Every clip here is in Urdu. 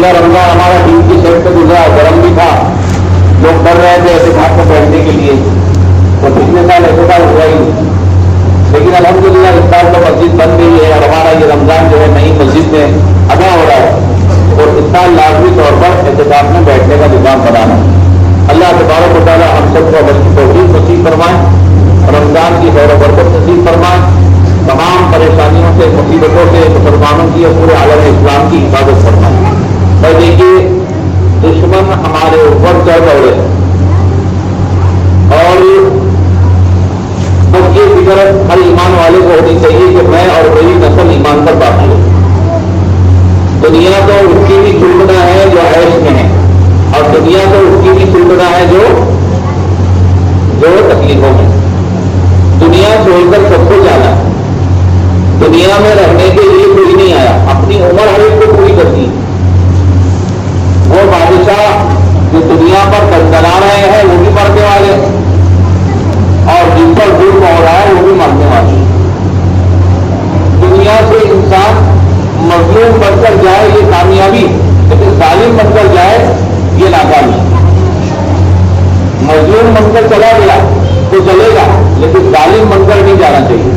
پورا رمضان ہمارا دین کی شہر سے گزرا، گرم بھی تھا، لوگ ڈر رہے تھے اعتکاف کو بیٹھنے کے لیے، تو پچھلے سال اعتکاف ہوا ہی، لیکن الحمدللہ اس سال تو مسجد بن گئی ہے اور ہمارا یہ رمضان جو ہے نئی مسجد میں ادا ہو رہا ہے، اور اس سال لازمی طور پر اعتکاف میں بیٹھنے کا نظام بنانا۔ اللہ تبارک و تعالیٰ ہم سب کو عمل کی توفیق نصیب فرمائیں، رمضان کی خیر و برکت نصیب فرمائیں، تمام پریشانیوں سے مصیبتوں سے مسلمانوں کی اور پورے عالم اسلام کی حفاظت فرمائیں۔ اور دیکھیے دشمن ہمارے اوپر چڑھ دوڑے اور بس یہ فکر ہر ایمان والے کو ہونی چاہیے کہ میں اور میری نسل ایمان پر باقی ہو۔ دنیا تو اس کی بھی چلنا ہے جو عیش میں ہے، اور دنیا تو اس کی بھی چلنا ہے جو تکلیفوں میں۔ دنیا چھوڑ کر سب کو جانا ہے، دنیا میں رہنے کے لیے کوئی نہیں آیا، اپنی عمر ہر ایک کو پوری کرنی ہے۔ وہ بادشاہ جو دنیا پر چلا رہے ہیں وہ بھی مرنے والے ہیں، اور جن پر ظلم ہو رہا ہے وہ بھی مرنے والے ہیں۔ دنیا سے انسان مظلوم بن کر جائے یہ کامیابی، لیکن ظالم بن کر جائے یہ ناکامی۔ مظلوم بن کر چلا گیا تو چلے گا، لیکن ظالم بن کر نہیں جانا چاہیے۔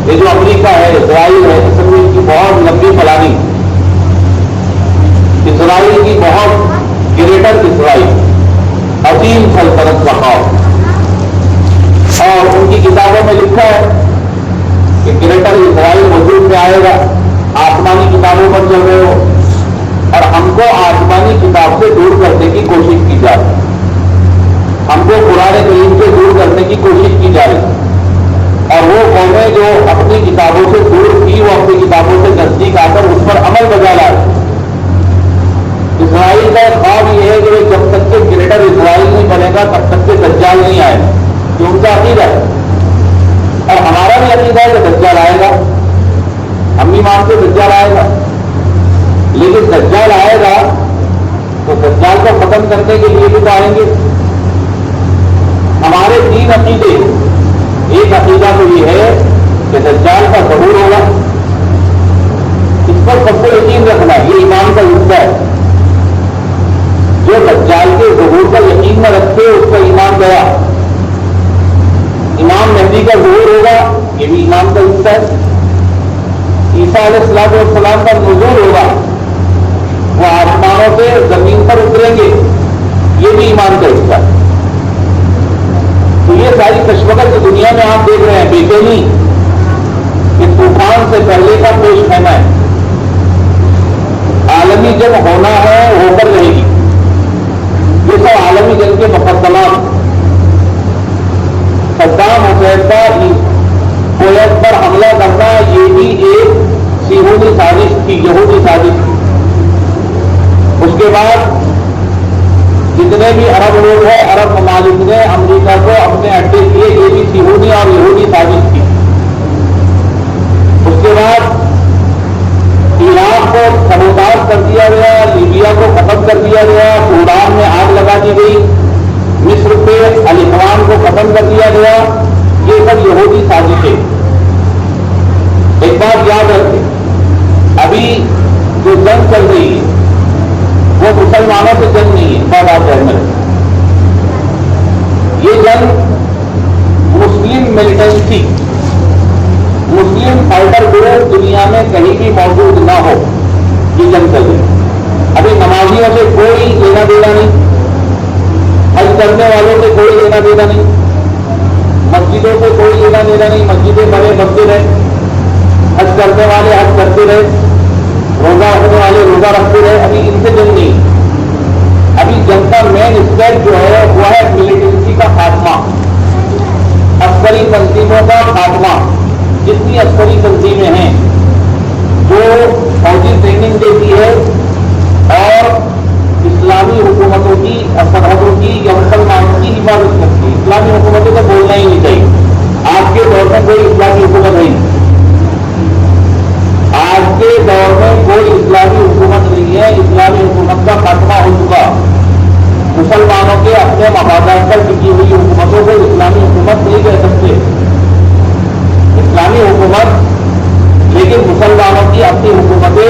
یہ جو امریکہ ہے، اسرائیل ہے، اصل میں ان کی بہت لمبی پلانی، اسرائیل کی بہت گریٹر اسرائیل، عظیم سلطنت کا خواب، اور ان کی کتابوں میں لکھا ہے کہ گریٹر اسرائیل وجود میں آئے گا۔ آسمانی کتابوں پر چل رہے ہو اور ہم کو آسمانی کتاب سے دور کرنے کی کوشش کی جا رہی ہے، ہم کو قرآن کریم سے دور کرنے کی کوشش کی جا رہی ہے، اور وہ قومیں جو اپنی کتابوں سے دور تھی وہ اپنی کتابوں سے نزدیک آ کر اس پر عمل بجا لا رہی۔ اسرائیل کا خواب یہ ہے کہ جب تک کہ گریٹر اسرائیل نہیں بنے گا تب تک کہ دجال نہیں آئے گا، یہ ان کا عقیدہ ہے، اور ہمارا بھی عقیدہ ہے کہ دجال آئے گا، ہم بھی مانتے دجال آئے گا، لیکن دجال آئے گا تو دجال کو ختم کرنے کے لیے بھی تو آئیں گے۔ ہمارے تین عقیدے، ایک عقیدہ تو یہ ہے کہ دجال کا ظہور ہوگا، اس پر سب کو یقین رکھنا ہے، یہ ایمان کا حصہ ہے۔ جو دجال کے ظہور پر یقین نہ رکھتے اس کا ایمان گیا۔ امام مہدی کا ظہور ہوگا، یہ بھی ایمان کا حصہ ہے۔ عیسیٰ علیہ السلام کا نزول ہوگا، وہ آسمانوں سے زمین پر اتریں گے، یہ بھی ایمان کا حصہ ہے۔ تو یہ ساری کشمکش جو دنیا میں آپ دیکھ رہے ہیں، بے چینی، کہ طوفان سے پہلے کا پیش خیمہ ہے، عالمی جنگ ہونا ہے، ہو کر رہے گی، یہ سب عالمی جنگ کے مقدمات۔ صدام حسین کا کویت پر حملہ کرنا یہ بھی ایک صہیونی سازش تھی، یہودی سازش تھی۔ اس کے بعد جتنے بھی عرب لوگ ہیں، عرب ممالک نے امریکہ کو اپنے اڈے کیے، یہ بھی صہیونی اور یہودی سازش تھی۔ اس کے بعد عراق کو سبوتاژ کر دیا گیا، لیبیا کو ختم کر دیا گیا، سوڈان میں آگ لگا دی گئی، مصر پہ الاخوان کو ختم کر دیا گیا، یہ سب یہودی سازشیں۔ ایک بات یاد رکھیں، ابھی جو جنگ چل رہی ہے وہ مسلمانوں سے جنگ نہیں ہے، بات آپ ذہن میں رکھیں۔ یہ جنگ مسلم ملیٹنسی، مسلم فائٹر گروپ دنیا میں کہیں بھی موجود نہ ہو، یہ جنگ چل رہی ہے۔ ابھی نمازیوں سے کوئی لینا دینا نہیں، حج کرنے والوں سے کوئی لینا دینا نہیں، مسجدوں سے کوئی لینا دینا نہیں، مسجدیں بڑے بنتے رہے، حج کرنے والے حج کرتے رہے، روزہ رکھنے والے روزہ رکھتے رہے، ابھی ان سے جنگ نہیں۔ ابھی جنگ کا مین اسٹیپ جو ہے وہ ہے ملیٹنسی کا خاتمہ، عسکری تنظیموں کا خاتمہ۔ جتنی عسکری تنظیمیں ہیں جو فوجی ٹریننگ دیتی ہے اور اسلامی حکومتوں کی سرحدوں کی یا مسلمانوں کی حفاظت کرتی ہے، اسلامی حکومتوں کو بولنا ہی نہیں چاہیے۔ آج کے دور میں کوئی اسلامی حکومت نہیں، آج کے دور میں کوئی اسلامی حکومت نہیں ہے، اسلامی حکومت کا خاتمہ ہو چکا۔ مسلمانوں کے اپنے مفادات پر ٹکی ہوئی حکومتوں کو اسلامی حکومت نہیں کہہ سکتے، اسلامی حکومت، لیکن مسلمانوں کی اپنی حکومتیں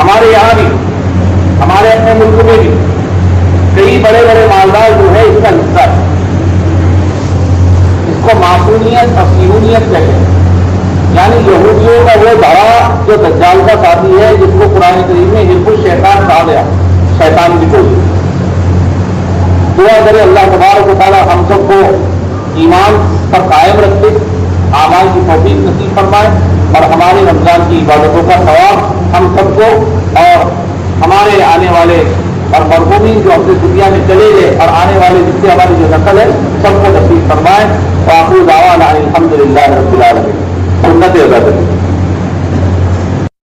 ہمارے یہاں بھی، ہمارے اپنے ملک میں بھی کئی بڑے بڑے مالدار جو ہے اس کا حصہ ہے. اس کو معصومیت اور صہیونیت کہتے ہیں. یعنی یہودیوں کا وہ دھڑا جو دجال کا ساتھی ہے، جس کو قرآن کریم میں حزب الشیطان کہا گیا، شیطان کی ٹولی. دعا کرے اللہ تبارک و تعالیٰ ہم سب کو ایمان پر قائم رکھے، اعمال کی توفیق نصیب فرمائے، اور ہمارے رمضان کی عبادتوں کا ثواب ہم سب کو اور ہمارے آنے والے اور مرحومین جو ہم سے دنیا میں چلے گئے اور آنے والے جس سے ہماری جو نسل ہے سب کو نصیب فرمائے. وآخر دعوانا الحمد للہ رب العالمین. سنت ادا کریں.